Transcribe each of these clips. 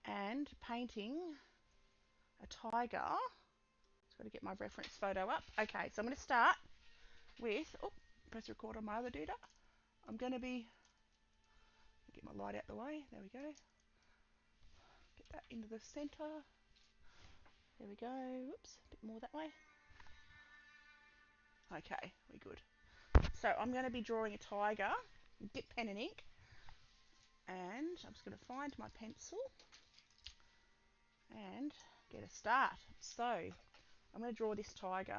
and painting a tiger. Just got to get my reference photo up. Okay, so I'm going to start with, press record on my other doodah. I'm going to be, get my light out the way, there we go. Get that into the centre. There we go, whoops, a bit more that way. Okay, we're good. So I'm going to be drawing a tiger, dip pen and ink, and I'm just going to find my pencil and get a start. So I'm going to draw this tiger.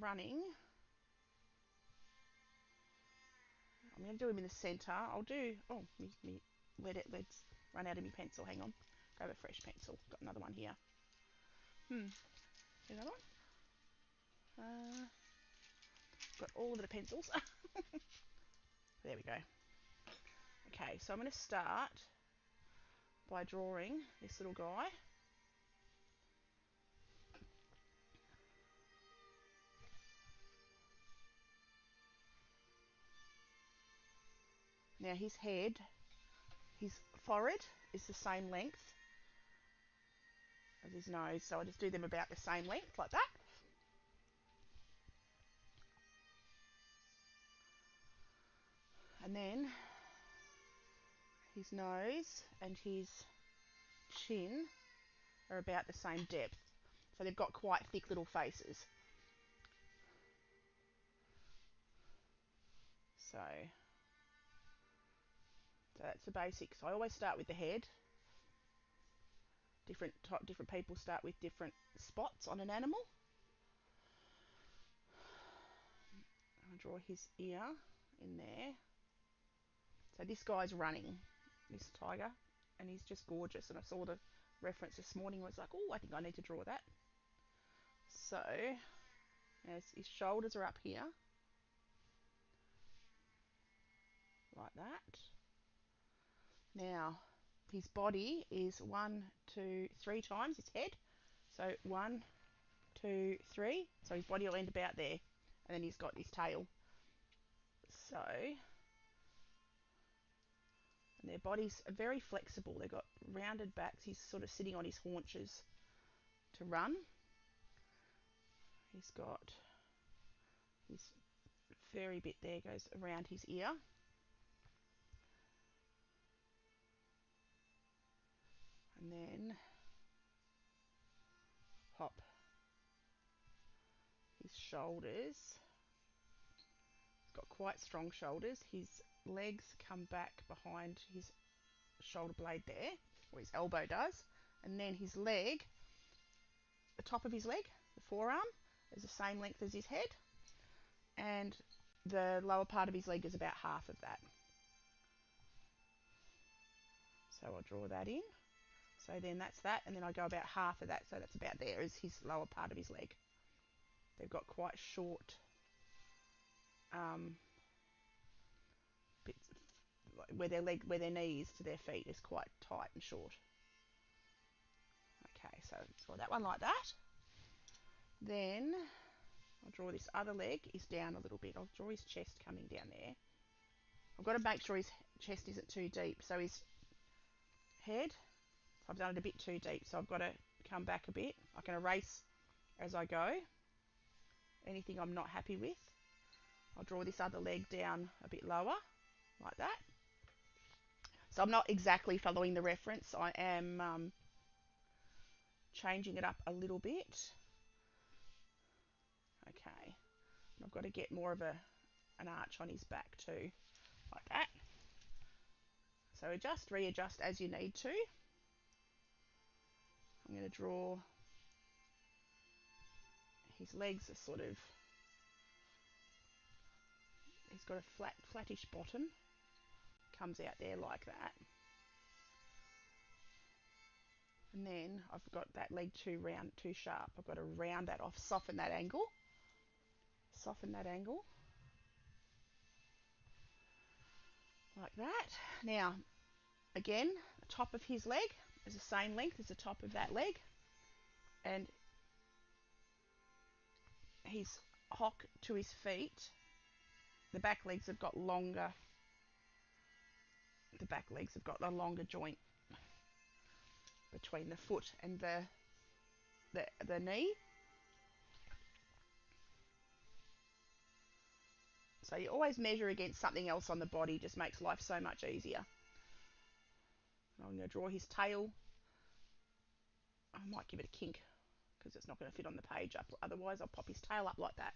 Running. I'm going to do him in the centre. I'll do, let's run out of my pencil, hang on. Grab a fresh pencil, got another one here. Another one? Got all of the pencils. There we go. Okay, so I'm going to start by drawing this little guy. Now his head, his forehead is the same length as his nose, so I just do them about the same length, like that. And then his nose and his chin are about the same depth. So they've got quite thick little faces. So that's the basics. I always start with the head. Different people start with different spots on an animal. I'll draw his ear in there. So this guy's running, this tiger, and he's just gorgeous. And I saw the reference this morning. I was like, oh, I think I need to draw that. So as his shoulders are up here, like that. Now his body is 1, 2, 3 times his head. So 1, 2, 3. So his body will end about there, and then he's got his tail. So, and their bodies are very flexible. They've got rounded backs. He's sort of sitting on his haunches to run. He's got his furry bit there goes around his ear. And then hop his shoulders. He's got quite strong shoulders. His legs come back behind his shoulder blade there, or his elbow does. And then his leg, the top of his leg, the forearm, is the same length as his head. And the lower part of his leg is about half of that. So I'll draw that in. So then that's that, and then I go about half of that, so that's about there is his lower part of his leg. They've got quite short bits where their knees to their feet is quite tight and short. Okay, so draw that one like that. Then I'll draw this other leg is down a little bit. I'll draw his chest coming down there. I've got to make sure his chest isn't too deep. So his head, I've done it a bit too deep, so I've got to come back a bit. I can erase as I go anything I'm not happy with. I'll draw this other leg down a bit lower, like that. So I'm not exactly following the reference. I am changing it up a little bit. Okay. I've got to get more of an arch on his back too, like that. So adjust, readjust as you need to. I'm going to draw his legs are sort of, he's got a flattish bottom, comes out there like that. And then I've got that leg too round, too sharp. I've got to round that off, soften that angle. Soften that angle. Like that. Now, again, the top of his leg is the same length as the top of that leg. And his hock to his feet the back legs have got longer. The back legs have got a longer joint between the foot and the knee. So you always measure against something else on the body, just makes life so much easier. I'm going to draw his tail. I might give it a kink because it's not going to fit on the page up. Otherwise, I'll pop his tail up like that.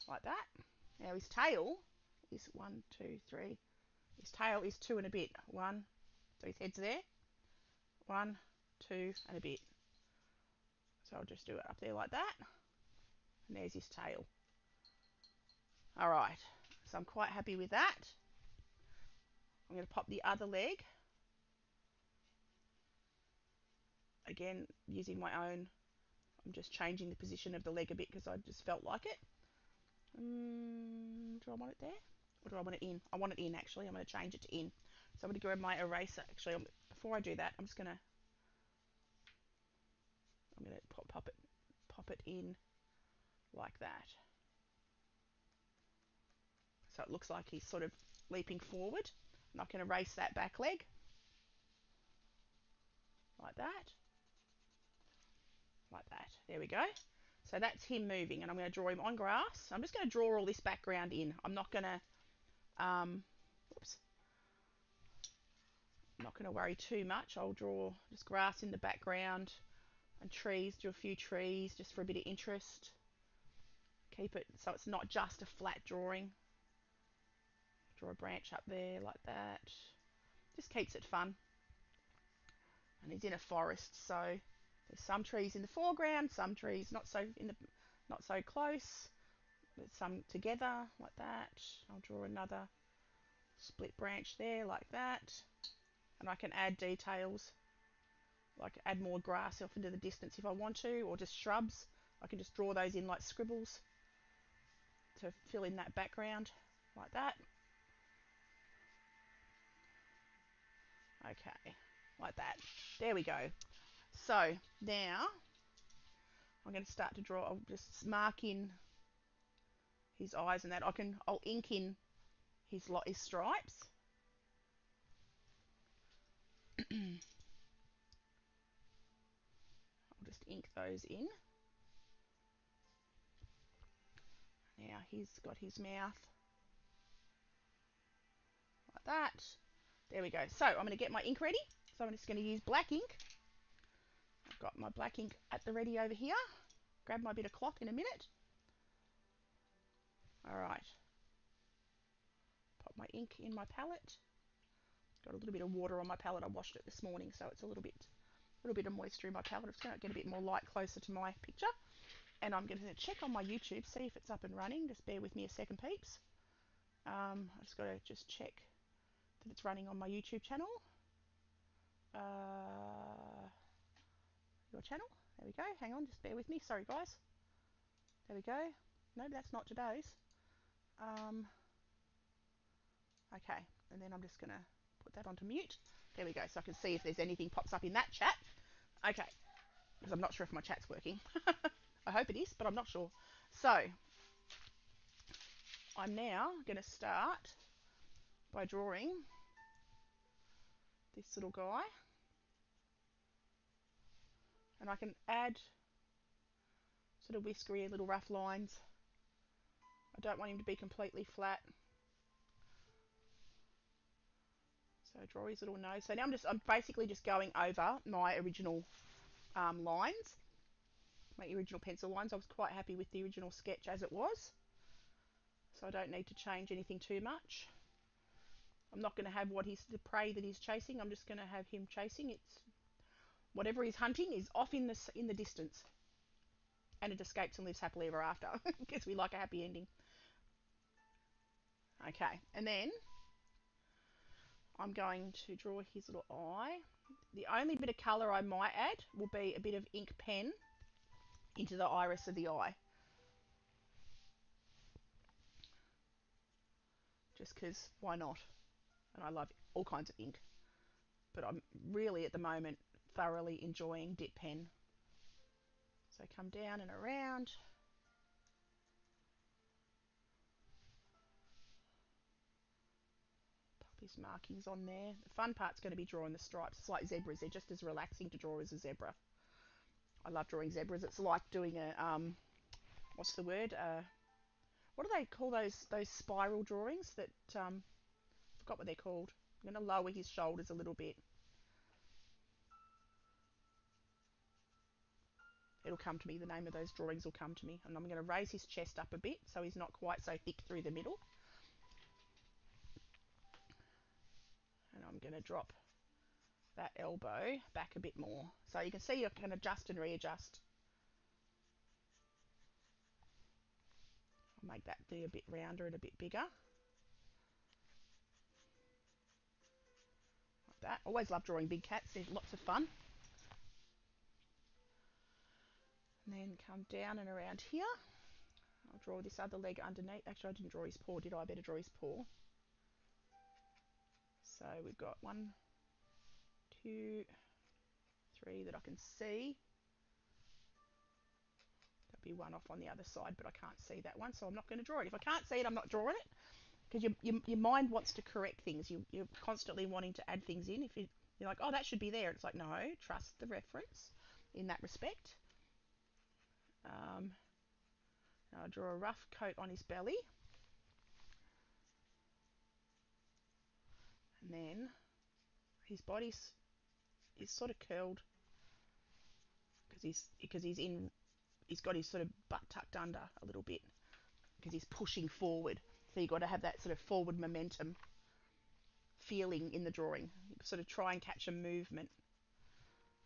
Like that. Now his tail is 1, 2, 3. His tail is 2 and a bit. 1, so his head's there. 1, 2 and a bit. So I'll just do it up there like that. And there's his tail. Alright, so I'm quite happy with that. I'm going to pop the other leg. Again, using my own. I'm just changing the position of the leg a bit because I just felt like it. Do I want it there? Or do I want it in? I want it in, actually. I'm going to change it to in. So I'm going to grab my eraser. Actually, before I do that, I'm going to pop it in like that. So it looks like he's sort of leaping forward. And I can erase that back leg. Like that. Like that. There we go. So that's him moving, and I'm going to draw him on grass. I'm just going to draw all this background in. I'm not going to, oops, I'm not going to worry too much. I'll draw just grass in the background and trees, do a few trees just for a bit of interest. Keep it so it's not just a flat drawing. Draw a branch up there like that. Just keeps it fun. And he's in a forest, so there's some trees in the foreground, some trees not so close. There's some together like that. I'll draw another split branch there like that. And I can add details, like add more grass off into the distance if I want to, or just shrubs. I can just draw those in like scribbles to fill in that background like that. Okay, like that. There we go. So now I'm going to start to draw. I'll just mark in his eyes and that. I'll ink in his stripes. I'll just ink those in. Now he's got his mouth like that. There we go. So I'm going to get my ink ready. So I'm just going to use black ink. I've got my black ink at the ready over here. Grab my bit of cloth in a minute. Alright. Pop my ink in my palette. Got a little bit of water on my palette. I washed it this morning, so it's a little bit of moisture in my palette. It's going to get a bit more light closer to my picture. And I'm going to check on my YouTube, see if it's up and running. Just bear with me a second, peeps. I just got to check that it's running on my YouTube channel. Your channel. There we go. Hang on, just bear with me. Sorry, guys. There we go. No, that's not today's. Okay, and then I'm just going to put that onto mute. There we go, so I can see if there's anything pops up in that chat. Okay, because I'm not sure if my chat's working. I hope it is, but I'm not sure. So, I'm now going to start by drawing this little guy. And I can add sort of whiskery little rough lines. I don't want him to be completely flat. So draw his little nose. So now I'm basically just going over my original lines, my original pencil lines. I was quite happy with the original sketch as it was, so I don't need to change anything too much. I'm not going to have the prey that he's chasing. I'm just going to have him chasing. It's whatever he's hunting is off in the distance, and it escapes and lives happily ever after because we like a happy ending. Okay, and then I'm going to draw his little eye. The only bit of colour I might add will be a bit of ink pen into the iris of the eye. Just because, why not? And I love all kinds of ink. But I'm really, at the moment, thoroughly enjoying dip pen. So come down and around. his markings on there. The fun part's going to be drawing the stripes. It's like zebras. They're just as relaxing to draw as a zebra. I love drawing zebras. It's like doing a, what's the word? What do they call those spiral drawings that, forgot what they're called. I'm going to lower his shoulders a little bit. It'll come to me. The name of those drawings will come to me. And I'm going to raise his chest up a bit so he's not quite so thick through the middle. And I'm going to drop that elbow back a bit more. So you can see you can adjust and readjust. I'll make that be a bit rounder and a bit bigger. Like that. Always love drawing big cats. They're lots of fun. And then come down and around here. I'll draw this other leg underneath. Actually, I didn't draw his paw, did I? I better draw his paw. So we've got 1, 2, 3 that I can see. There'll be one off on the other side, but I can't see that one, so I'm not going to draw it. If I can't see it, I'm not drawing it. Because your mind wants to correct things. You're constantly wanting to add things in. If you're like, oh, that should be there. It's like, no, trust the reference in that respect. Now I'll draw a rough coat on his belly. And then his body is sort of curled because he's got his sort of butt tucked under a little bit because he's pushing forward. So you've got to have that sort of forward momentum feeling in the drawing. You sort of try and catch a movement.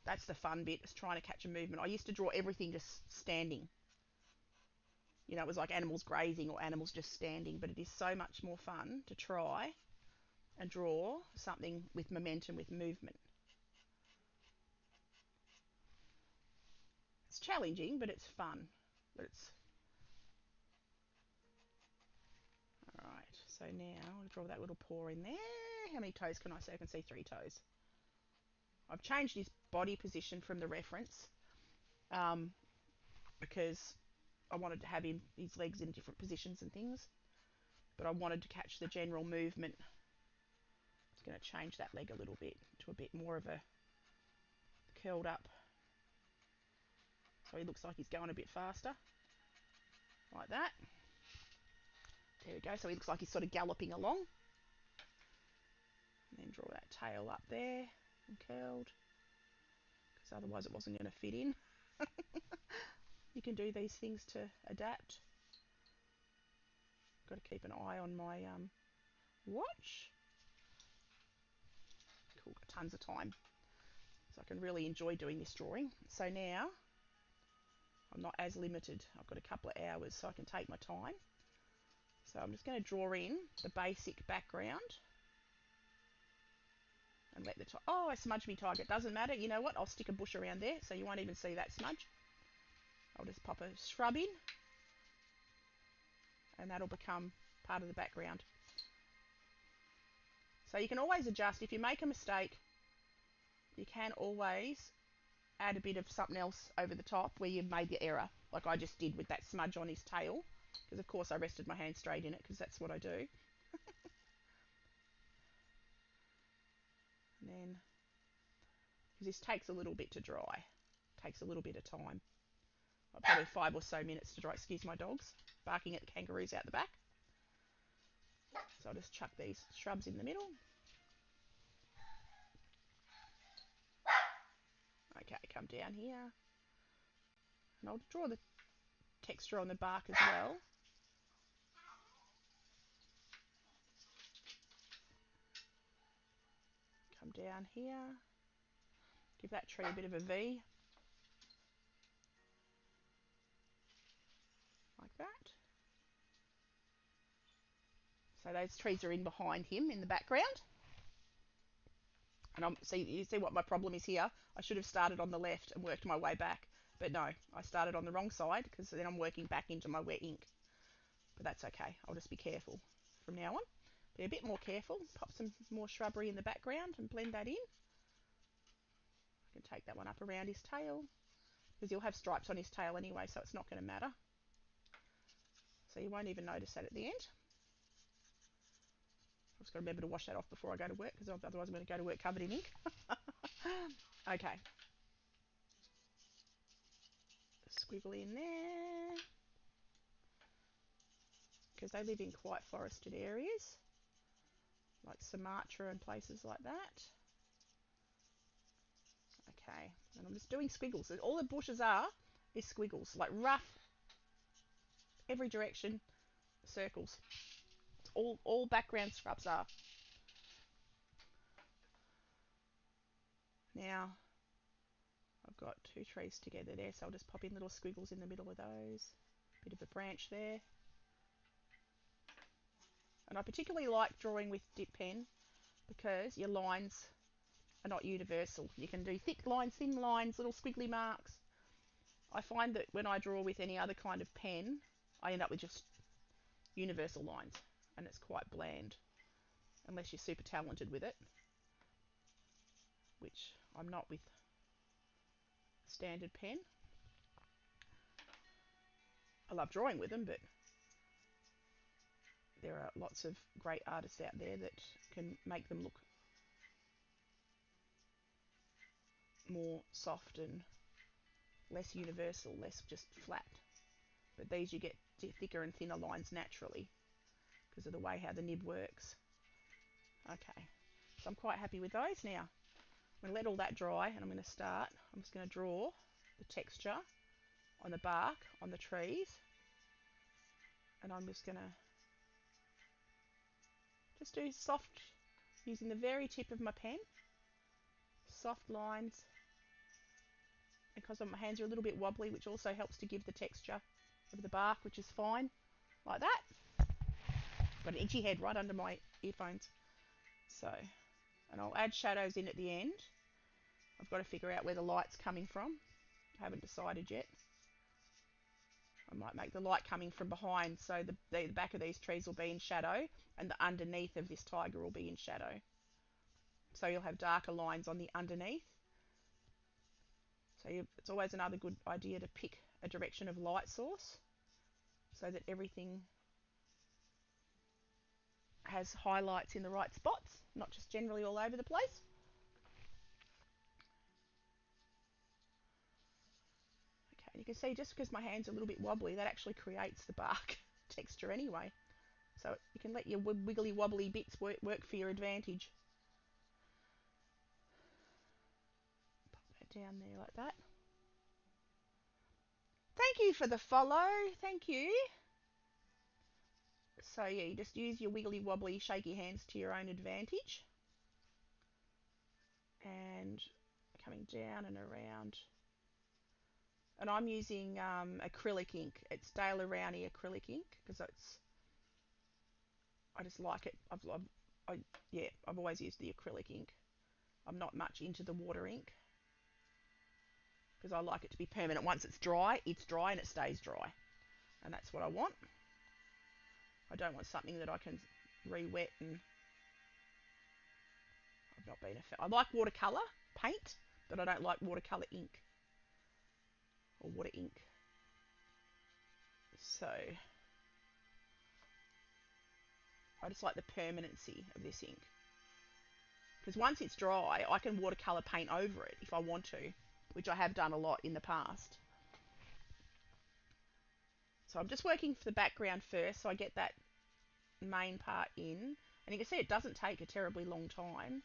That's the fun bit, is trying to catch a movement. I used to draw everything just standing. You know, it was like animals grazing or animals just standing, but it is so much more fun to try and draw something with momentum, with movement. It's challenging, but it's fun. Alright, so now I'll draw that little paw in there. How many toes can I see? I can see 3 toes. I've changed his body position from the reference because I wanted to have his legs in different positions and things, but I wanted to catch the general movement. I was going to change that leg a little bit to a bit more of a curled up, so he looks like he's going a bit faster, like that. There we go, so he looks like he's sort of galloping along. And then draw that tail up there and curled, because otherwise it wasn't going to fit in. You can do these things to adapt. Got to keep an eye on my watch. Cool, got tons of time, so I can really enjoy doing this drawing. So now I'm not as limited. I've got a couple of hours, so I can take my time. So I'm just going to draw in the basic background and let the oh, I smudged me tiger. It doesn't matter. You know what? I'll stick a bush around there, so you won't even see that smudge. I'll just pop a shrub in, and that'll become part of the background. So you can always adjust. If you make a mistake, you can always add a bit of something else over the top where you've made the error, like I just did with that smudge on his tail, because of course I rested my hand straight in it because that's what I do. And then, because this takes a little bit to dry, takes a little bit of time, like probably 5 or so minutes to dry. Excuse my dogs barking at the kangaroos out the back. So I'll just chuck these shrubs in the middle. Okay, come down here, and I'll draw the texture on the bark as well. Come down here, give that tree a bit of a V, like that. So those trees are in behind him in the background. And you see what my problem is here? I should have started on the left and worked my way back. But no, I started on the wrong side because then I'm working back into my wet ink. But that's okay. I'll just be careful from now on. Be a bit more careful. Pop some more shrubbery in the background and blend that in. I can take that one up around his tail, because he'll have stripes on his tail anyway, so it's not going to matter. So you won't even notice that at the end. I've just got to remember to wash that off before I go to work, because otherwise I'm going to go to work covered in ink. Okay. Squiggle in there. Because they live in quite forested areas, like Sumatra and places like that. Okay, and I'm just doing squiggles. All the bushes are is squiggles, like rough, every direction, circles. All background scrubs are. Now, I've got two trees together there, so I'll just pop in little squiggles in the middle of those. Bit of a branch there. And I particularly like drawing with dip pen because your lines are not universal. You can do thick lines, thin lines, little squiggly marks. I find that when I draw with any other kind of pen, I end up with just universal lines, and it's quite bland unless you're super talented with it, which I'm not with standard pen. I love drawing with them, but there are lots of great artists out there that can make them look more soft and less universal, less just flat. But these you get thicker and thinner lines naturally because of the way how the nib works. Okay, so I'm quite happy with those now. I'm going to let all that dry, and I'm going to start. I'm just going to draw the texture on the bark on the trees, and I'm just going to just do soft, using the very tip of my pen, soft lines, because my hands are a little bit wobbly, which also helps to give the texture of the bark, which is fine, like that. Got an itchy head right under my earphones. So, and I'll add shadows in at the end. I've got to figure out where the light's coming from. I haven't decided yet. I might make the light coming from behind, so the back of these trees will be in shadow, and the underneath of this tiger will be in shadow. So you'll have darker lines on the underneath. So it's always another good idea to pick a direction of light source so that everything has highlights in the right spots, not just generally all over the place. Okay, and you can see just because my hand's a little bit wobbly, that actually creates the bark texture anyway. So you can let your wiggly wobbly bits work for your advantage. Pop that down there like that. Thank you for the follow. Thank you. So yeah, you just use your wiggly wobbly shaky hands to your own advantage. And coming down and around. And I'm using acrylic ink. It's Daler-Rowney acrylic ink because I just like it. I've always used the acrylic ink. I'm not much into the water ink because I like it to be permanent. Once it's dry and it stays dry. And that's what I want. I don't want something that I can re-wet, and I've not been a fan. I like watercolour paint, but I don't like watercolour ink or water ink. So I just like the permanency of this ink. Because once it's dry, I can watercolour paint over it if I want to, which I have done a lot in the past. So I'm just working for the background first, so I get that main part in. And you can see it doesn't take a terribly long time.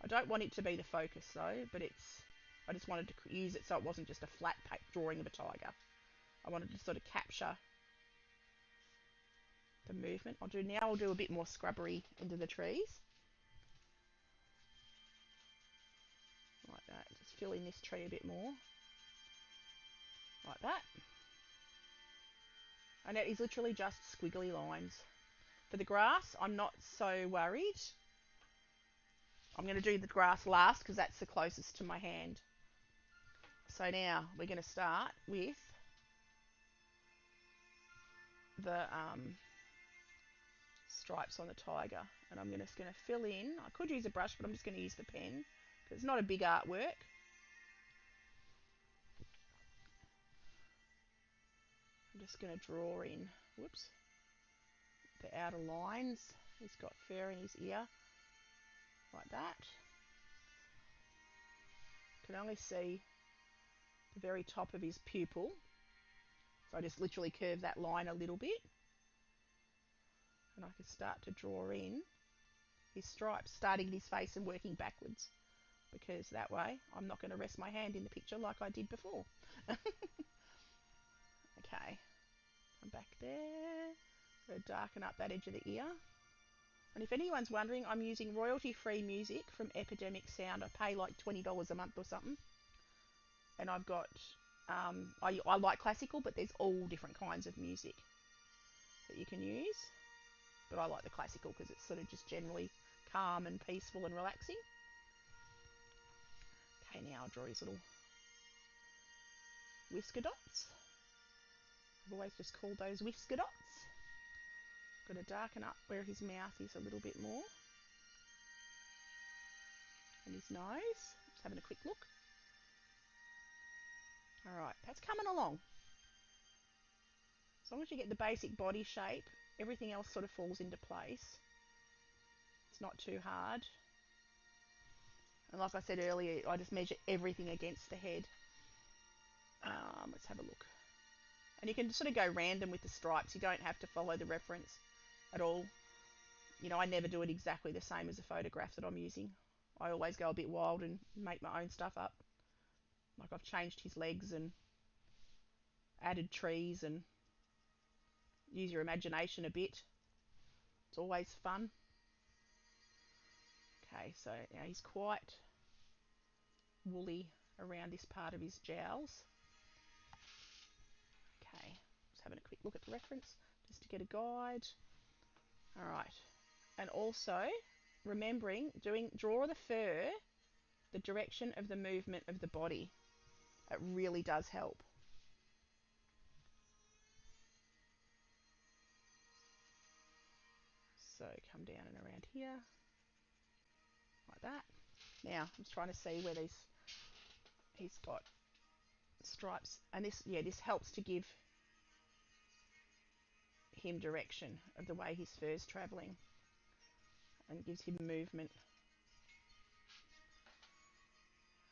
I don't want it to be the focus though, but I just wanted to use it so it wasn't just a flat drawing of a tiger. I wanted to sort of capture the movement. I'll do a bit more scrubbery into the trees. Like that. Just fill in this tree a bit more. Like that. And it is literally just squiggly lines. For the grass, I'm not so worried. I'm going to do the grass last because that's the closest to my hand. So now we're going to start with the stripes on the tiger. And I'm just going to fill in. I could use a brush, but I'm just going to use the pen because it's not a big artwork. I'm just going to draw in, the outer lines. He's got fur in his ear, like that. You can only see the very top of his pupil. So I just literally curve that line a little bit. And I can start to draw in his stripes, starting at his face and working backwards. Because that way I'm not going to rest my hand in the picture like I did before. Okay, come back there. I'm going to darken up that edge of the ear. And if anyone's wondering, I'm using royalty-free music from Epidemic Sound. I pay like $20 a month or something. And I've got, I like classical, but there's all different kinds of music that you can use. But I like the classical because it's sort of just generally calm and peaceful and relaxing. Okay, now I'll draw his little whisker dots. I've always just called those whisker dots. Got to darken up where his mouth is a little bit more. And his nose. Just having a quick look. Alright, that's coming along. As long as you get the basic body shape, everything else sort of falls into place. It's not too hard. And like I said earlier, I just measure everything against the head. Let's have a look. And you can sort of go random with the stripes. You don't have to follow the reference at all. You know, I never do it exactly the same as the photograph that I'm using. I always go a bit wild and make my own stuff up. Like I've changed his legs and added trees and use your imagination a bit. It's always fun. Okay, so now he's quite woolly around this part of his jowls. Okay, just having a quick look at the reference just to get a guide. Alright, and also remembering, draw the fur the direction of the movement of the body. It really does help. So come down and around here, like that. Now I'm just trying to see where he's got stripes, and this helps to give him direction of the way his fur's travelling, and gives him movement.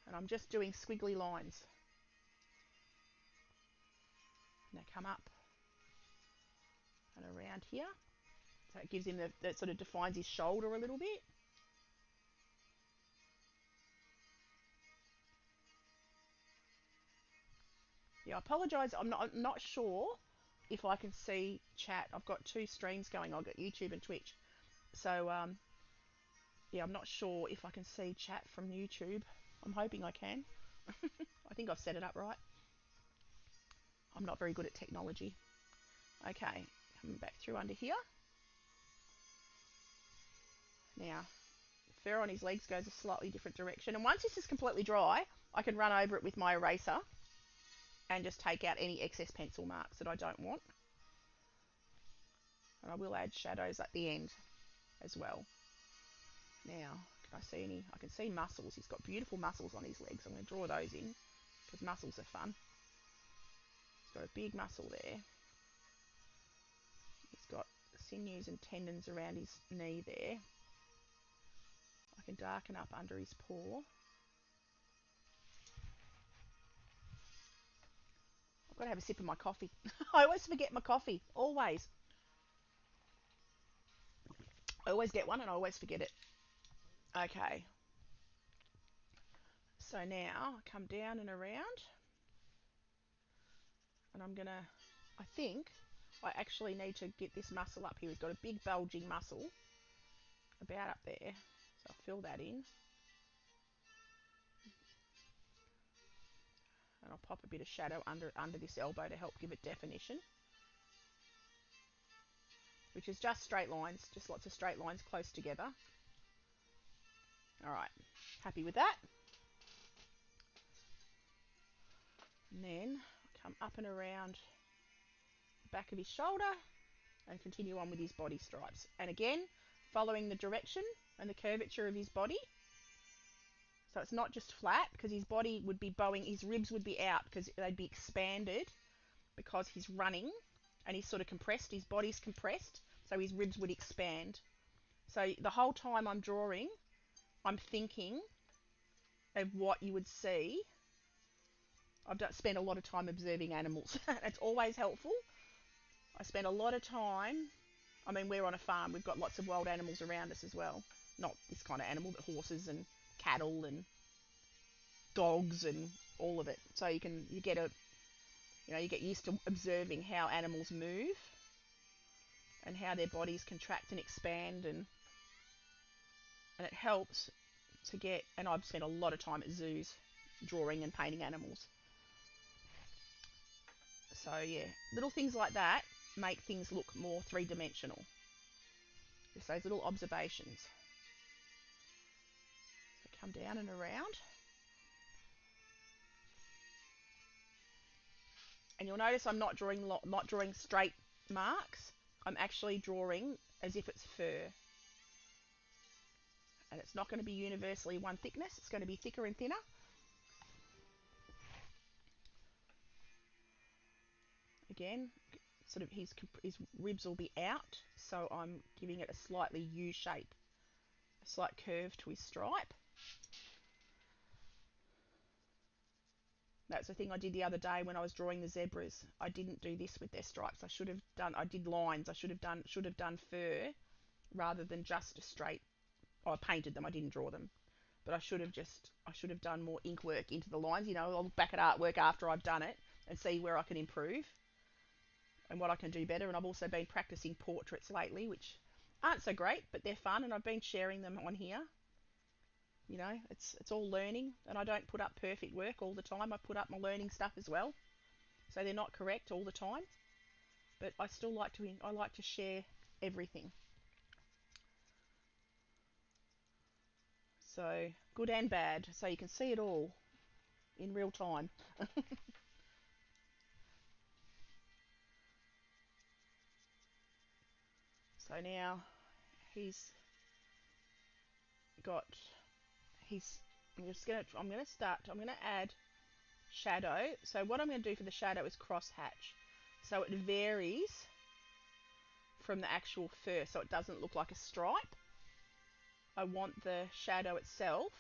And I'm just doing squiggly lines. Now come up and around here. So it gives him that sort of defines his shoulder a little bit. Yeah, I apologise. I'm not sure if I can see chat. I've got two streams going. I've got YouTube and Twitch. So yeah, I'm not sure if I can see chat from YouTube. I'm hoping I can. I think I've set it up right. I'm not very good at technology. Okay, coming back through under here. Now, the fur on his legs goes a slightly different direction. And once this is completely dry, I can run over it with my eraser and just take out any excess pencil marks that I don't want. And I will add shadows at the end as well. Now, can I see any? I can see muscles. He's got beautiful muscles on his legs. I'm going to draw those in because muscles are fun. He's got a big muscle there. He's got sinews and tendons around his knee there. I can darken up under his paw. I've got to have a sip of my coffee. I always forget my coffee. Always. I always get one and I always forget it. Okay. So now I come down and around. And I'm going to, I think, I actually need to get this muscle up here. He's got a big bulging muscle about up there. So I'll fill that in. And I'll pop a bit of shadow under this elbow to help give it definition. Which is just straight lines, just lots of straight lines close together. Alright, happy with that. And then come up and around the back of his shoulder and continue on with his body stripes. And again, following the direction and the curvature of his body. So it's not just flat, because his body would be bowing, his ribs would be out because they'd be expanded because he's running and he's sort of compressed, his body's compressed, so his ribs would expand. So the whole time I'm drawing, I'm thinking of what you would see. Spent a lot of time observing animals. It's always helpful. I spend a lot of time. I mean, we're on a farm. We've got lots of wild animals around us as well. Not this kind of animal, but horses and cattle and dogs and all of it. So you get used to observing how animals move and how their bodies contract and expand, and it helps to get. And I've spent a lot of time at zoos drawing and painting animals. So yeah, little things like that make things look more three-dimensional. Just those little observations. So come down and around. And you'll notice I'm not drawing straight marks. I'm actually drawing as if it's fur. And it's not going to be universally one thickness. It's going to be thicker and thinner. Again, sort of his ribs will be out, so I'm giving it a slightly U shape, a slight curve to his stripe. That's the thing I did the other day when I was drawing the zebras. I didn't do this with their stripes. I did lines. I should have done fur rather than just a straight. Oh, I painted them. I didn't draw them. But I should have done more ink work into the lines. I'll look back at artwork after I've done it and see where I can improve and what I can do better. And I've also been practicing portraits lately, which aren't so great, but they're fun, and I've been sharing them on here. It's all learning, and I don't put up perfect work all the time. I put up my learning stuff as well, so they're not correct all the time. But I like to share everything. So good and bad, so you can see it all in real time. So now he's got he's I'm gonna add shadow. So what I'm going to do for the shadow is cross hatch, so it varies from the actual fur, so it doesn't look like a stripe. I want the shadow itself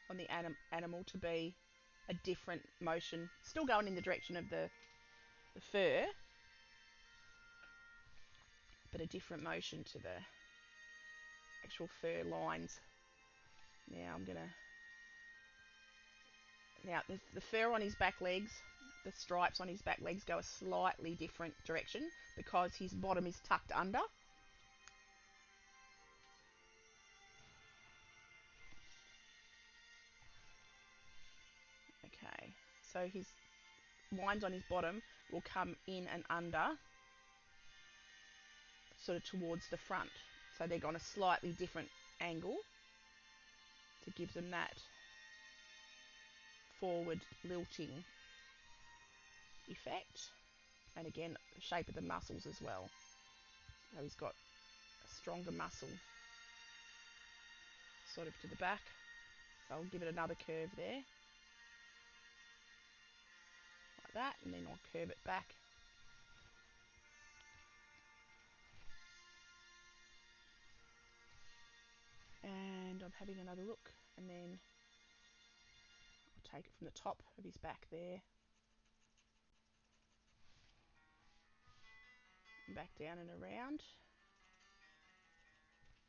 on the animal to be a different motion, still going in the direction of the fur, but a different motion to the actual fur lines. Now the fur on his back legs, the stripes on his back legs go a slightly different direction because his bottom is tucked under. Okay, so his lines on his bottom will come in and under, sort of towards the front. So they're on a slightly different angle to give them that forward lilting effect. And again, the shape of the muscles as well. So he's got a stronger muscle sort of to the back. So I'll give it another curve there, like that, and then I'll curve it back. And I'm having another look, and then I'll take it from the top of his back there, and back down and around.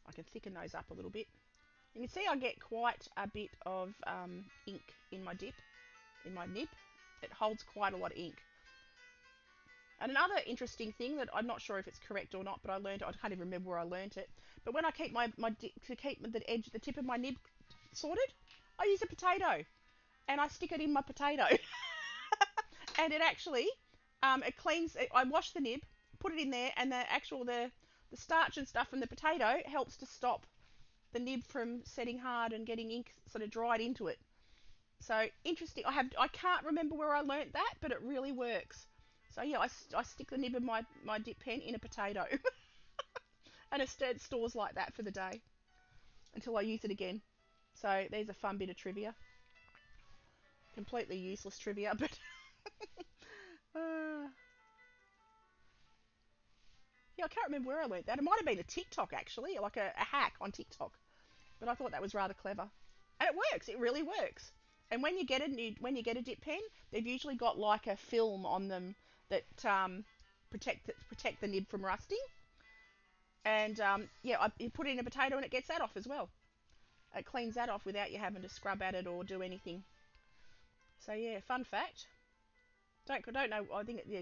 I can thicken those up a little bit. You can see I get quite a bit of ink in my nib. It holds quite a lot of ink. And another interesting thing that I'm not sure if it's correct or not, but I learned it. I can't even remember where I learned it. But when I keep to keep the tip of my nib sorted, I use a potato, and I stick it in my potato, and it actually it cleans. I wash the nib, put it in there, and the starch and stuff from the potato helps to stop the nib from setting hard and getting ink sort of dried into it. So interesting. I can't remember where I learnt that, but it really works. So yeah, I stick the nib of my dip pen in a potato, and it stores like that for the day until I use it again. So there's a fun bit of trivia. Completely useless trivia, but uh, Yeah, I can't remember where I learnt that. It might have been a TikTok actually, like a hack on TikTok. But I thought that was rather clever, and it works. It really works. And when you get a dip pen, they've usually got like a film on them that protect the nib from rusting. And yeah, you put it in a potato and it gets that off as well. It cleans that off without you having to scrub at it or do anything. So yeah, fun fact. Don't know. I think yeah,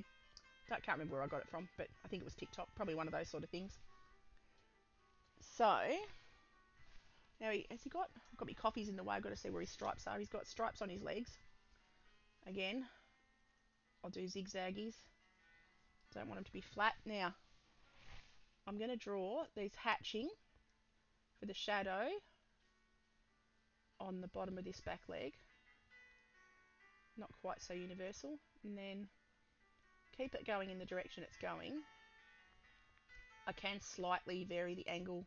can't remember where I got it from, but I think it was TikTok, probably one of those sort of things. So now has he got? I've got my coffees in the way. I've got to see where his stripes are. He's got stripes on his legs. Again, I'll do zigzaggies. Don't want them to be flat. Now I'm going to draw these hatching for the shadow on the bottom of this back leg. Not quite so universal. And then keep it going in the direction it's going. I can slightly vary the angle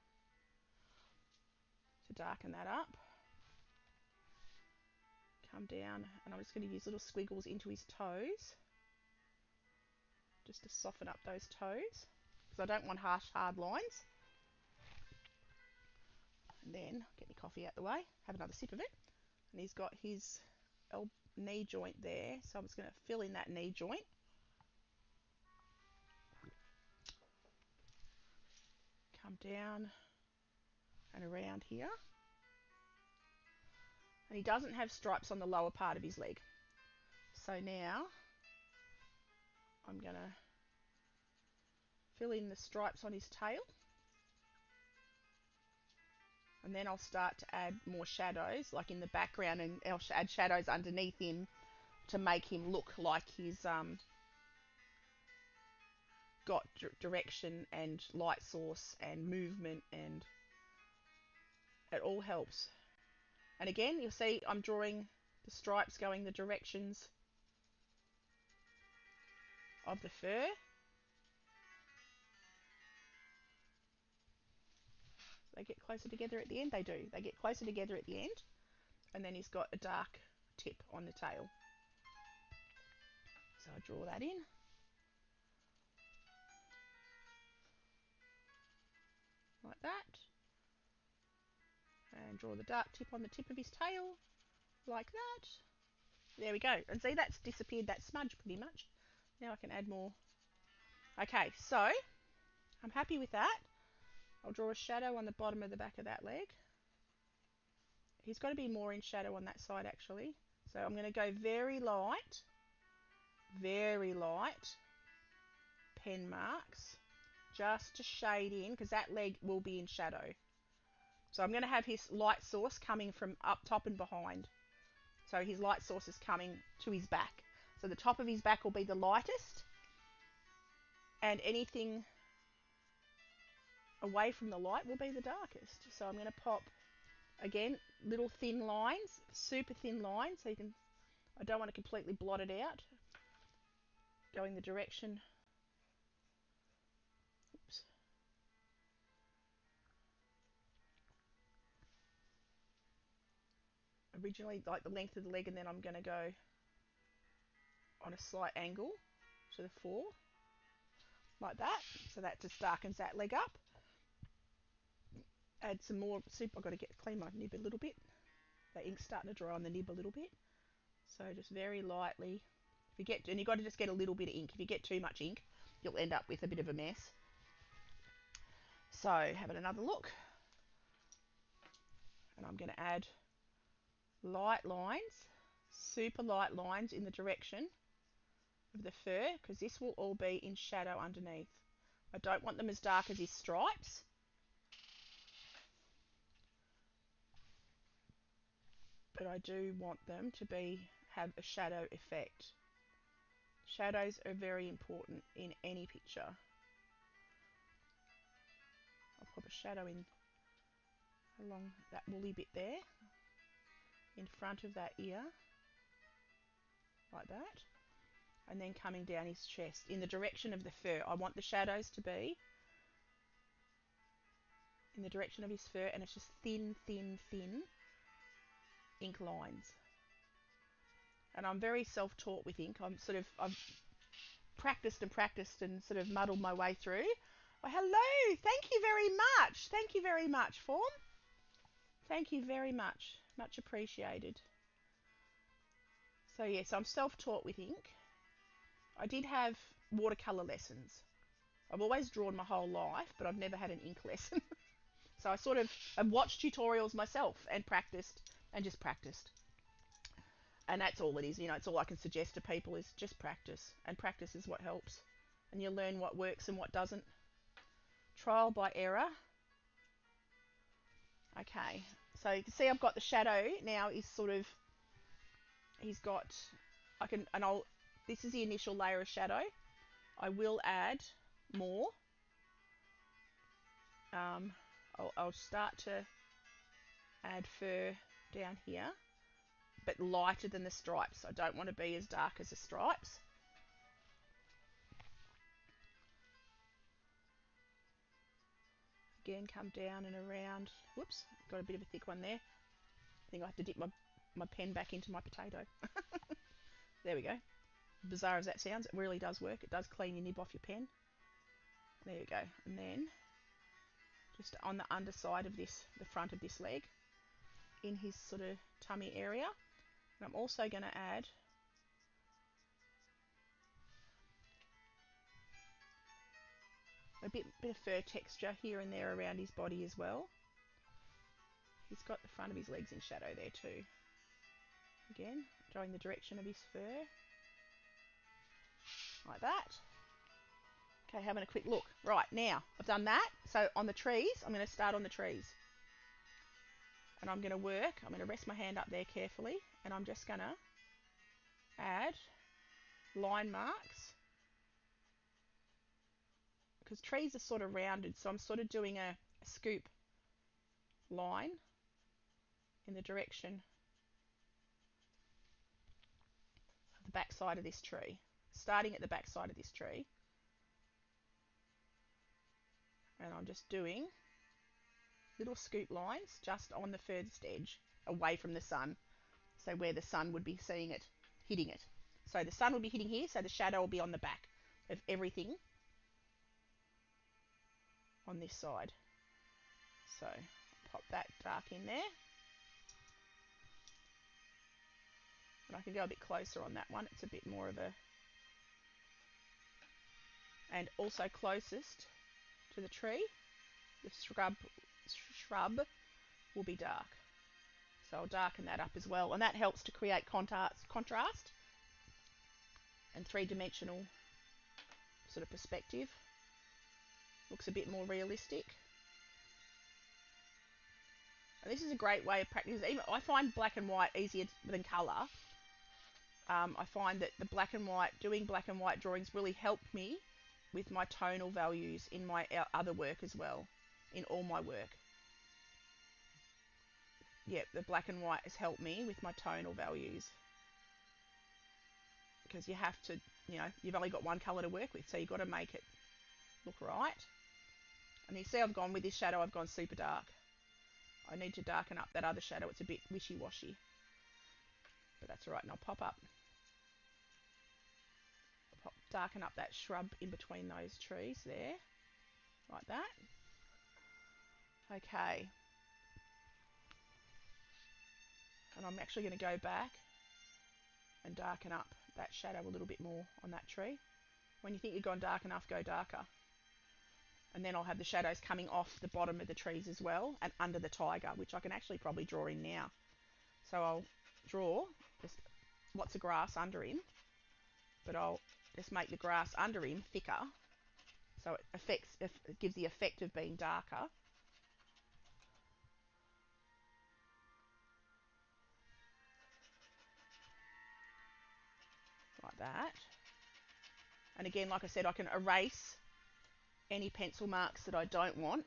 to darken that up. Come down, and I'm just going to use little squiggles into his toes just to soften up those toes because I don't want harsh, hard lines. And then get my coffee out the way, have another sip of it. And he's got his knee joint there, so I'm just going to fill in that knee joint. Come down and around here. And he doesn't have stripes on the lower part of his leg. So now I'm going to fill in the stripes on his tail. And then I'll start to add more shadows, like in the background, and I'll add shadows underneath him to make him look like he's got direction and light source and movement, and it all helps. And again, you'll see I'm drawing the stripes going the directions of the fur. They get closer together at the end. They do. They get closer together at the end. And then he's got a dark tip on the tail. So I draw that in. Like that. And draw the dark tip on the tip of his tail. Like that. There we go. And see, that's disappeared, that smudge pretty much. Now I can add more. Okay, so I'm happy with that. I'll draw a shadow on the bottom of the back of that leg. He's got to be more in shadow on that side actually. So I'm going to go very light pen marks just to shade in, because that leg will be in shadow. So I'm going to have his light source coming from up top and behind. So his light source is coming to his back. So the top of his back will be the lightest, and anything away from the light will be the darkest. So I'm going to pop, again, little thin lines, super thin lines, so you can, I don't want to completely blot it out. Going the direction, oops. Originally like the length of the leg, and then I'm going to go on a slight angle to the fore, like that. So that just darkens that leg up. Add some more soup. I've got to clean my nib a little bit. The ink's starting to dry on the nib a little bit. So just very lightly. If you get, and you've got to just get a little bit of ink. If you get too much ink, you'll end up with a bit of a mess. So having another look. And I'm going to add light lines, super light lines in the direction of the fur, because this will all be in shadow underneath. I don't want them as dark as his stripes. But I do want them to have a shadow effect. Shadows are very important in any picture. I'll pop a shadow in along that woolly bit there, in front of that ear, like that, and then coming down his chest in the direction of the fur. I want the shadows to be in the direction of his fur, and it's just thin, thin, thin ink lines. And I'm very self-taught with ink. I've practiced and practiced and sort of muddled my way through. Oh, hello. Thank you very much. Thank you very much, Form. Thank you very much. Much appreciated. So yes, I'm self-taught with ink. I did have watercolour lessons. I've always drawn my whole life, but I've never had an ink lesson. So I sort of watched tutorials myself and practiced and just practiced. And that's all it is. It's all I can suggest to people is just practice. And practice is what helps. And you learn what works and what doesn't. Trial by error. Okay. So you can see I've got the shadow now is sort of, he's got, this is the initial layer of shadow. I will add more. I'll start to add fur down here, but lighter than the stripes. I don't want to be as dark as the stripes. Again, come down and around. Whoops, got a bit of a thick one there. I think I have to dip my pen back into my potato. There we go. Bizarre as that sounds, it really does work. It does clean your nib off your pen. There you go. And then just on the underside of this, the front of this leg, in his sort of tummy area. And I'm also going to add a bit of fur texture here and there around his body as well. He's got the front of his legs in shadow there too. Again, drawing the direction of his fur. Like that. Okay, having a quick look. Right, now, I've done that. So on the trees, I'm going to start on the trees. And I'm going to work, I'm going to rest my hand up there carefully, and I'm just going to add line marks. Because trees are sort of rounded, so I'm sort of doing a scoop line in the direction of the back side of this tree. Starting at the back side of this tree. And I'm just doing little scoop lines just on the furthest edge, away from the sun. So where the sun would be seeing it, hitting it. So the sun will be hitting here, so the shadow will be on the back of everything on this side. So pop that dark in there. And I can go a bit closer on that one. It's a bit more of a... And also closest to the tree, the shrub will be dark. So I'll darken that up as well. And that helps to create contrast and three-dimensional sort of perspective. Looks a bit more realistic. And this is a great way of practicing. Even I find black and white easier than colour. I find that doing black and white drawings really helped me with my tonal values in my other work as well, in all my work. Yeah, the black and white has helped me with my tonal values. Because you have to, you've only got one colour to work with, so you've got to make it look right. And you see I've gone with this shadow, I've gone super dark. I need to darken up that other shadow, it's a bit wishy-washy. But that's alright, and I'll darken up that shrub in between those trees there, like that. Okay. And I'm actually going to go back and darken up that shadow a little bit more on that tree. When you think you've gone dark enough, go darker. And then I'll have the shadows coming off the bottom of the trees as well, and under the tiger, which I can actually probably draw in now. So I'll draw just lots of grass under him, but I'll just make the grass under him thicker, so it gives the effect of being darker. Like that. And again, like I said, I can erase any pencil marks that I don't want.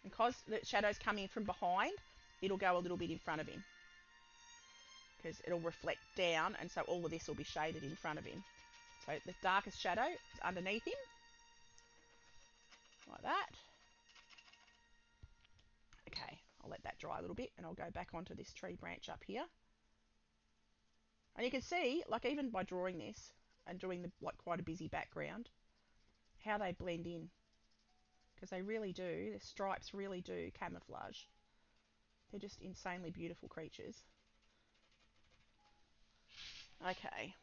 And because the shadow's coming from behind, it'll go a little bit in front of him. Because it'll reflect down, and so all of this will be shaded in front of him. So the darkest shadow is underneath him. Like that. Okay, I'll let that dry a little bit, and I'll go back onto this tree branch up here. And you can see, like even by drawing this, and doing quite a busy background, how they blend in, because they really do. The stripes really do camouflage. They're just insanely beautiful creatures. Okay.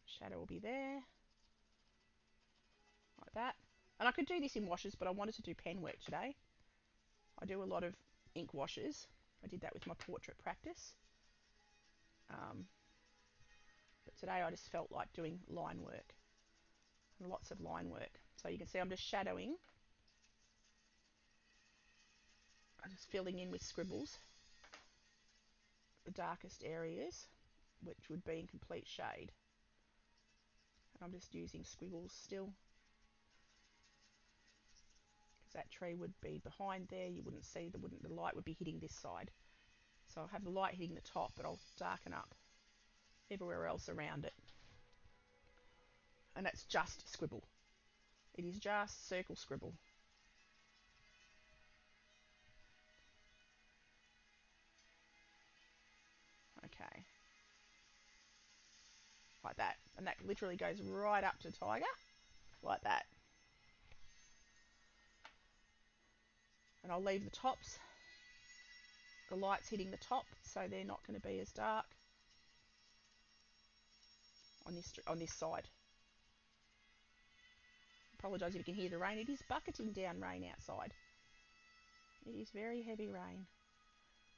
Shadow will be there. Like that. And I could do this in washes, but I wanted to do pen work today. I do a lot of ink washes. I did that with my portrait practice. But today I just felt like doing line work. Lots of line work. So you can see I'm just shadowing. I'm just filling in with scribbles the darkest areas, which would be in complete shade. And I'm just using squiggles still, because that tree would be behind there. You wouldn't see, the light would be hitting this side. So I'll have the light hitting the top, but I'll darken up everywhere else around it. And that's just scribble. It is just circle scribble. Okay. Like that. And that literally goes right up to Tiger. Like that. And I'll leave the tops, the lights hitting the top, so they're not going to be as dark on this side. Apologise if you can hear the rain. It is bucketing down rain outside. It is very heavy rain,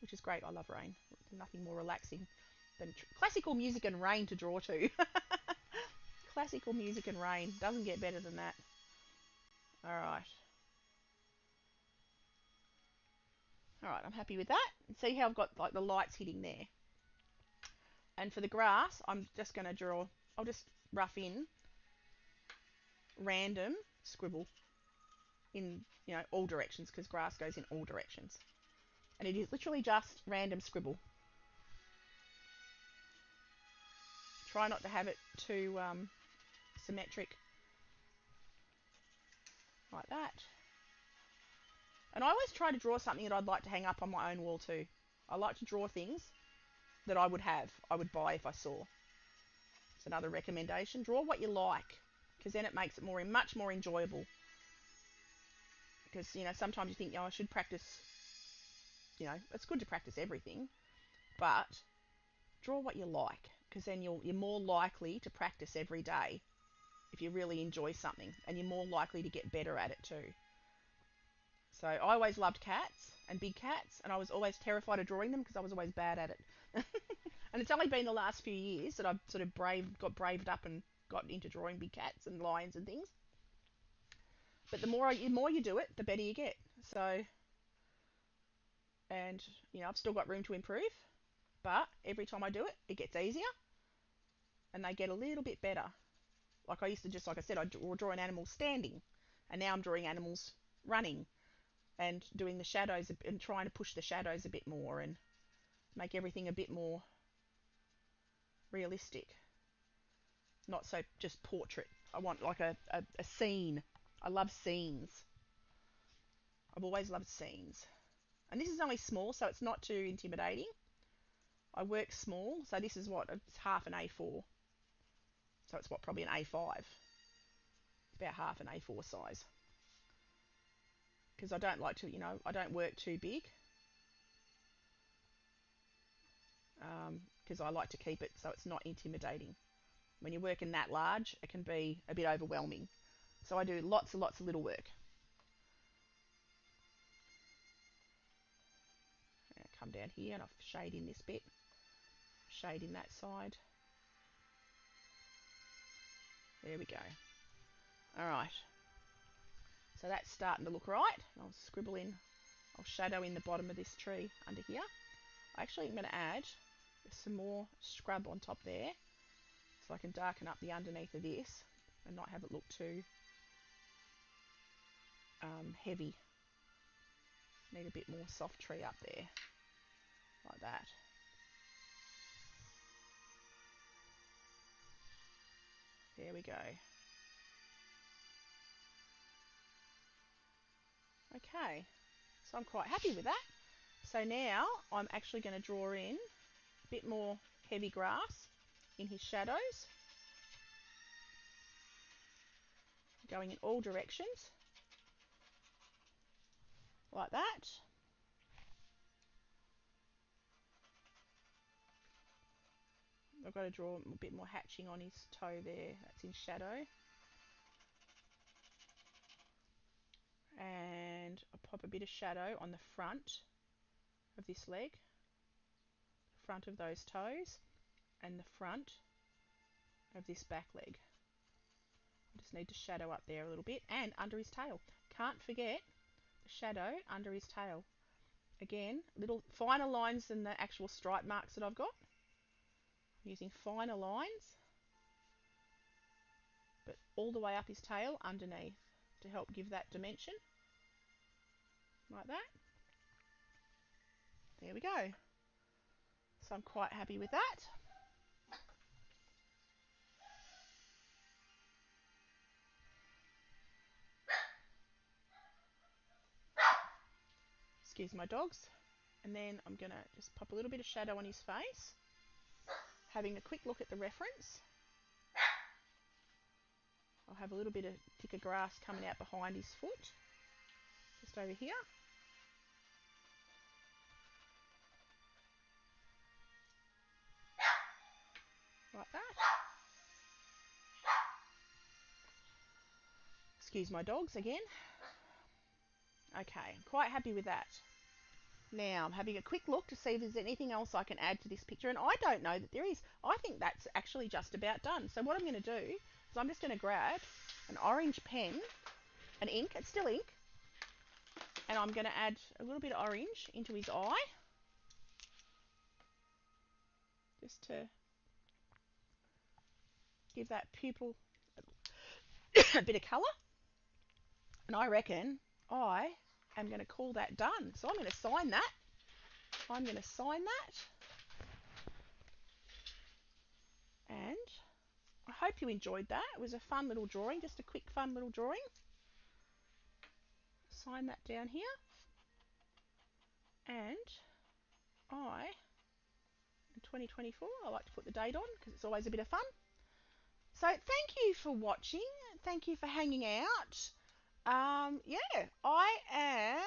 which is great. I love rain. Nothing more relaxing than classical music and rain to draw to. Classical music and rain. Doesn't get better than that. Alright. Alright, I'm happy with that. See how I've got like the lights hitting there. And for the grass, I'm just going to draw, I'll just rough in random scribble in, all directions, because grass goes in all directions. And it is literally just random scribble. Try not to have it too symmetric, like that. And I always try to draw something that I'd like to hang up on my own wall too. I like to draw things that I would buy if I saw. It's another recommendation. Draw what you like, because then it makes it much more enjoyable. Because, sometimes you think, I should practice, it's good to practice everything, but draw what you like, because then you're more likely to practice every day if you really enjoy something, and you're more likely to get better at it too. So I always loved cats and big cats, and I was always terrified of drawing them because I was always bad at it. And it's only been the last few years that I've sort of got braved up and got into drawing big cats and lions and things. But the more you do it, the better you get. So, and I've still got room to improve, but every time I do it, it gets easier, and they get a little bit better. Like I used to just, like I said, I draw an animal standing, and now I'm drawing animals running, and doing the shadows and trying to push the shadows a bit more and make everything a bit more realistic. Not so just portrait. I want like a scene. I love scenes. I've always loved scenes. And this is only small, so it's not too intimidating. I work small, so this is it's half an A4. So it's probably an A5. It's about half an A4 size. Because I don't like to, I don't work too big. Because I like to keep it so it's not intimidating. When you're working that large, it can be a bit overwhelming. So I do lots and lots of little work. Come down here and I'll shade in this bit, shade in that side. There we go. Alright, so that's starting to look right. I'll scribble in, I'll shadow in the bottom of this tree under here. Actually, I'm going to add some more scrub on top there, so I can darken up the underneath of this and not have it look too heavy. Need a bit more soft tree up there, like that. There we go. Okay, so I'm quite happy with that. So now I'm actually going to draw in a bit more heavy grass in his shadows. going in all directions, like that. I've got to draw a bit more hatching on his toe there, that's in shadow. And I'll pop a bit of shadow on the front of this leg, front of those toes, and the front of this back leg. I just need to shadow up there a little bit, and under his tail. Can't forget the shadow under his tail. Again, little finer lines than the actual stripe marks that I've got. I'm using finer lines, but all the way up his tail underneath to help give that dimension. Like that. There we go. So I'm quite happy with that. Excuse my dogs. And then I'm going to just pop a little bit of shadow on his face. Having a quick look at the reference. I'll have a little bit of thicker grass coming out behind his foot. Just over here. Like that. Excuse my dogs again. Okay, quite happy with that. Now I'm having a quick look to see if there's anything else I can add to this picture, and I don't know that there is. I think that's actually just about done. So what I'm going to do is I'm just going to grab an orange pen, an ink, it's still ink, and I'm going to add a little bit of orange into his eye, just to give that pupil a bit of colour. And I reckon I am going to call that done. So I'm going to sign that. I'm going to sign that. And I hope you enjoyed that. It was a fun little drawing, just a quick fun little drawing. Sign that down here. And in 2024, I like to put the date on because it's always a bit of fun. So thank you for watching. Thank you for hanging out. Yeah, I am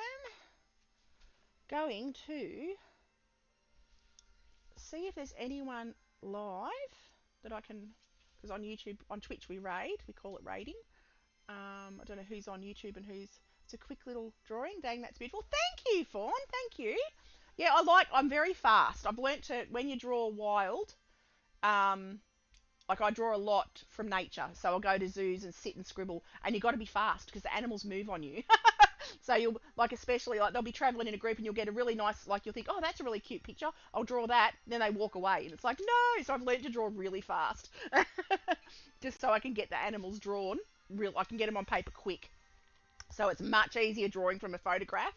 going to see if there's anyone live that I can, because on YouTube, on Twitch we raid, we call it raiding. I don't know who's on YouTube and who's, it's a quick little drawing. Dang, that's beautiful. Thank you, Fawn, thank you. Yeah, I'm very fast. I've learnt to, when you draw wild, like I draw a lot from nature, so I'll go to zoos and sit and scribble, and you've got to be fast because the animals move on you. So you'll, like, especially, like, they'll be traveling in a group and you'll get a really nice, like, you'll think, oh, that's a really cute picture, I'll draw that, then they walk away and it's like, no. So I've learned to draw really fast just so I can get the animals drawn I can get them on paper quick, so it's much easier drawing from a photograph.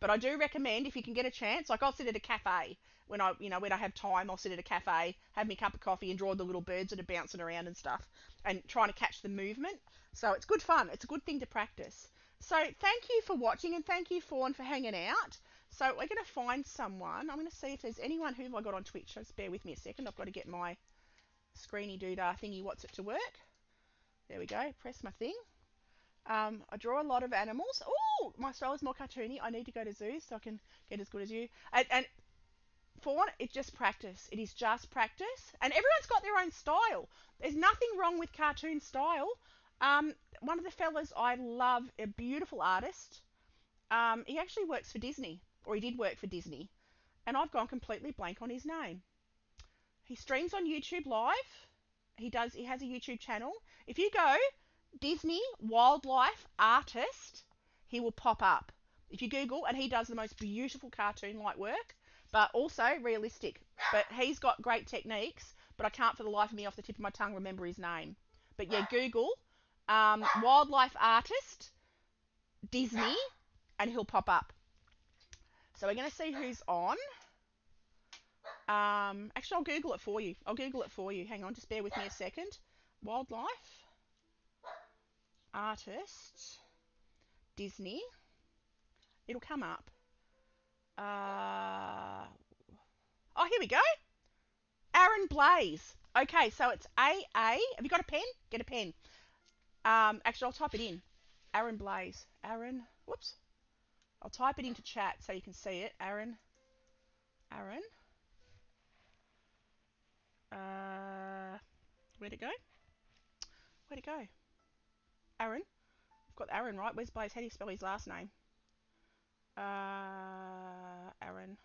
But I do recommend, if you can get a chance, like I'll sit at a cafe when when I have time, I'll sit at a cafe, have me a cup of coffee and draw the little birds that are bouncing around and stuff and trying to catch the movement. So it's good fun. It's a good thing to practice. So thank you for watching, and thank you, Fawn, for hanging out. So we're going to find someone. I'm going to see if there's anyone. Who have I got on Twitch? Just bear with me a second. I've got to get my screeny doodah thingy what's it to work. There we go. Press my thing. I draw a lot of animals. Oh, my style is more cartoony. I need to go to zoos so I can get as good as you. And Fawn, it's just practice. It is just practice. And everyone's got their own style. There's nothing wrong with cartoon style. One of the fellas I love, a beautiful artist, he actually works for Disney, or he did work for Disney, and I've gone completely blank on his name. He streams on YouTube live. He has a YouTube channel. If you go Disney wildlife artist, he will pop up. If you Google, and he does the most beautiful cartoon-like work, but also realistic. But he's got great techniques, but I can't for the life of me off the tip of my tongue remember his name. But yeah, Google wildlife artist Disney, and he'll pop up. So we're going to see who's on. Actually, I'll Google it for you. Hang on, just bear with me a second. Wildlife artist Disney. It'll come up. Oh, here we go. Aaron Blaise. Okay, so it's AA. Have you got a pen? Get a pen. Actually, I'll type it in. Aaron Blaze. Aaron. Whoops. I'll type it into chat so you can see it. Aaron. Aaron. Where'd it go? Where'd it go? Aaron. I've got Aaron right. Where's Blaze? How do you spell his last name? Aaron.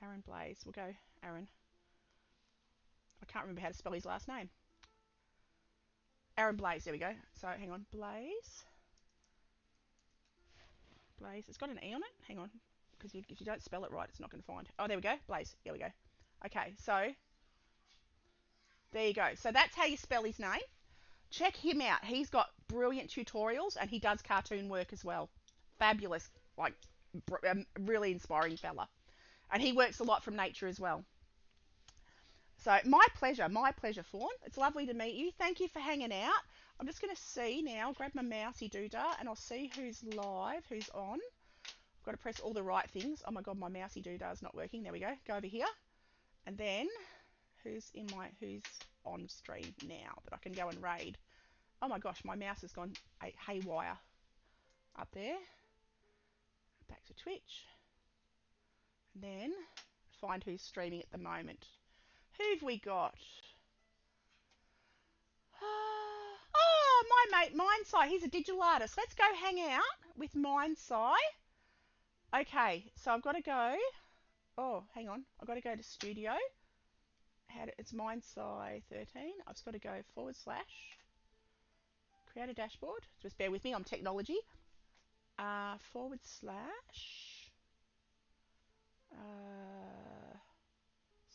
Aaron Blaze. We'll go Aaron. I can't remember how to spell his last name. Aaron Blaze. There we go. So hang on. Blaze. Blaze. It's got an E on it. Hang on. Because if you don't spell it right, it's not going to find. Oh, there we go. Blaze. There we go. Okay, so there you go. So that's how you spell his name. Check him out. He's got brilliant tutorials and he does cartoon work as well. Fabulous. Like, really inspiring fella. And he works a lot from nature as well. So my pleasure, Fawn. It's lovely to meet you. Thank you for hanging out. I'm just going to see now, grab my mousey doodah, and I'll see who's live, who's on. I've got to press all the right things. Oh my god, my mousey doodah is not working. There we go. Go over here, and then who's on stream now that I can go and raid. Oh my gosh, my mouse has gone haywire. Up there. Back to Twitch. And then find who's streaming at the moment. Who've we got? Oh, my mate Mindsci. He's a digital artist. Let's go hang out with Mindsci. Okay, so I've got to go. Oh, hang on. I've got to go to studio. It's Mindsci 13. I've just got to go / create a dashboard. Just bear with me. I'm technology. /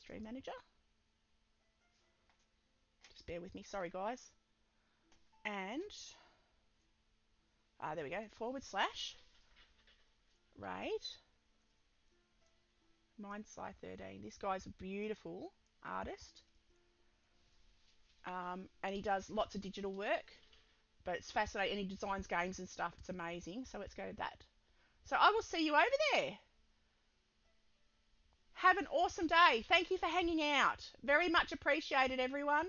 stream manager. Just bear with me. Sorry, guys. And there we go. / raid. Mindsci 13. This guy's a beautiful artist. And he does lots of digital work. But it's fascinating. And he designs games and stuff. It's amazing. So let's go to that. So I will see you over there. Have an awesome day. Thank you for hanging out. Very much appreciated, everyone.